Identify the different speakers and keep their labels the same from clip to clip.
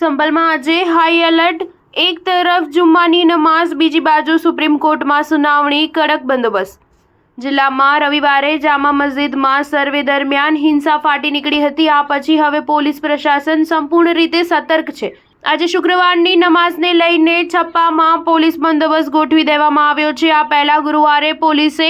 Speaker 1: સંભલમાં આજે high alert, એક તરફ જુમ્માની નમાઝ, બીજી બાજુ સુપ્રીમ કોર્ટમાં સુનાવણી, કડક બંદોબસ્ત. જિલ્લામાં રવિવારે જામા મસ્જિદમાં સર્વે દરમિયાન હિંસા ફાટી નીકળી હતી. આ પછી હવે પોલીસ પ્રશાસન સંપૂર્ણ રીતે સતર્ક છે. આજે શુક્રવારની નમાઝને લઈને છપ્પામાં પોલીસ બંદોબસ્ત ગોઠવી દેવામાં આવ્યો છે. આ પહેલા ગુરુવારે પોલીસે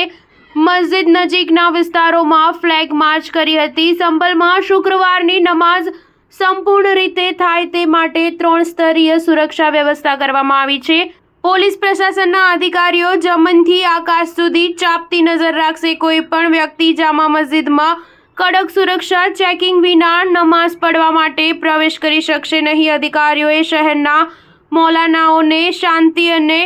Speaker 1: મસ્જિદ નજીકના વિસ્તારોમાં ફ્લેગ માર્ચ કરી હતી. સંભલમાં શુક્રવારની નમાઝ સંપૂર્ણ રીતે થાય તે માટે 3 સ્તરીય સુરક્ષા વ્યવસ્થા કરવામાં આવી છે. પોલીસ પ્રશાસનના અધિકારીઓ જમીનથી આકાશ સુધી ચાંપતી નજર રાખશે. કોઈ પણ વ્યક્તિ જામા મસ્જિદમાં કડક સુરક્ષા ચેકિંગ વિના નમાઝ પઢવા માટે પ્રવેશ કરી શકશે નહીં. અધિકારીઓએ શહેરના મૌલાનાઓને શાંતિ અને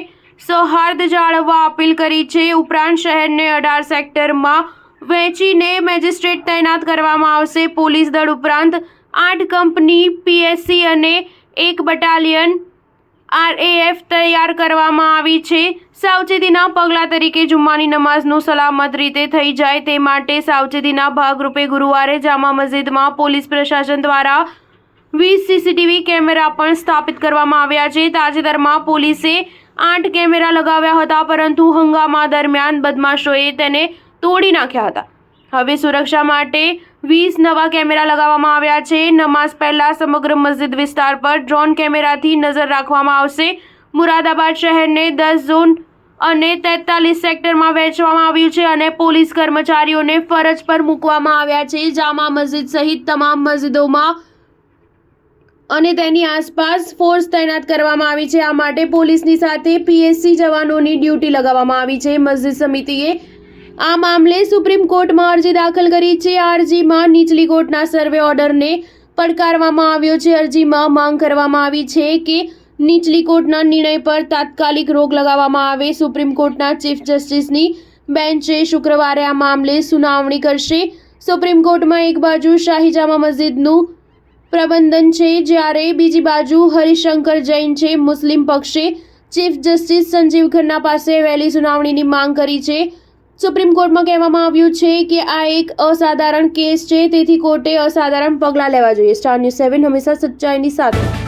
Speaker 1: સૌહાર્દ જાળવવા અપીલ કરી છે. ઉપરાંત શહેરને 18 સેક્ટરમાં વહેંચીને મેજિસ્ટ્રેટ તૈનાત કરવામાં આવશે. પોલીસ દળ ઉપરાંત 8 કંપની પીએસસી અને 1 બટાલિયન RAF તૈયાર કરવામાં આવી છે. સાવચેતીના પગલાં તરીકે જુમ્માની નમાઝનું સલામત રીતે થઈ જાય તે માટે સાવચેતીના ભાગરૂપે ગુરુવારે જામા મસ્જિદમાં પોલીસ પ્રશાસન દ્વારા 20 CCTV કેમેરા પણ સ્થાપિત કરવામાં આવ્યા છે. તાજેતરમાં પોલીસે 8 કેમેરા લગાવ્યા હતા, પરંતુ હંગામા દરમિયાન બદમાશોએ તેને તોડી નાખ્યા હતા. હવે સુરક્ષા માટે 20 નવા કેમેરા લગાવવામાં આવ્યા છે. નમાઝ પહેલા સમગ્ર મસ્જિદ વિસ્તાર પર ડ્રોન કેમેરાથી નજર રાખવામાં આવશે. મુરાદાબાદ શહેરને 10 ઝોન અને 43 સેક્ટરમાં વહેંચવામાં આવ્યું છે અને પોલીસ કર્મચારીઓને ફરજ પર મૂકવામાં આવ્યા છે. જામા મસ્જિદ સહિત તમામ મસ્જિદોમાં અને તેની આસપાસ ફોર્સ તૈનાત કરવામાં આવી છે. આ માટે પોલીસની સાથે PSC જવાનોની ડ્યુટી લગાવવામાં આવી છે. મસ્જિદ સમિતિએ આ મામલે સુપ્રીમ કોર્ટમાં અરજી દાખલ કરી છે. આ અરજીમાં નીચલી કોર્ટના સર્વે ઓર્ડરને પડકારવામાં આવ્યો છે. અરજીમાં માંગ કરવામાં આવી છે કે નીચલી કોર્ટના નિર્ણય પર તાત્કાલિક રોક લગાવવામાં આવે. સુપ્રીમ કોર્ટના ચીફ જસ્ટિસની બેન્ચે શુક્રવારે આ મામલે સુનાવણી કરશે. સુપ્રીમ કોર્ટમાં એક બાજુ શાહી જામા મસ્જિદનું પ્રબંધન છે, જ્યારે બીજી બાજુ હરિશંકર જૈન છે. મુસ્લિમ પક્ષે ચીફ જસ્ટિસ સંજીવ ખન્ના પાસે વહેલી સુનાવણીની માંગ કરી છે. સુપ્રીમ કોર્ટમાં કહેવામાં આવ્યું છે કે આ એક અસાધારણ કેસ છે, તેથી કોર્ટે અસાધારણ પગલાં લેવા જોઈએ. સ્ટાર ન્યૂઝ 7 હંમેશા સચ્ચાઈની સાથે.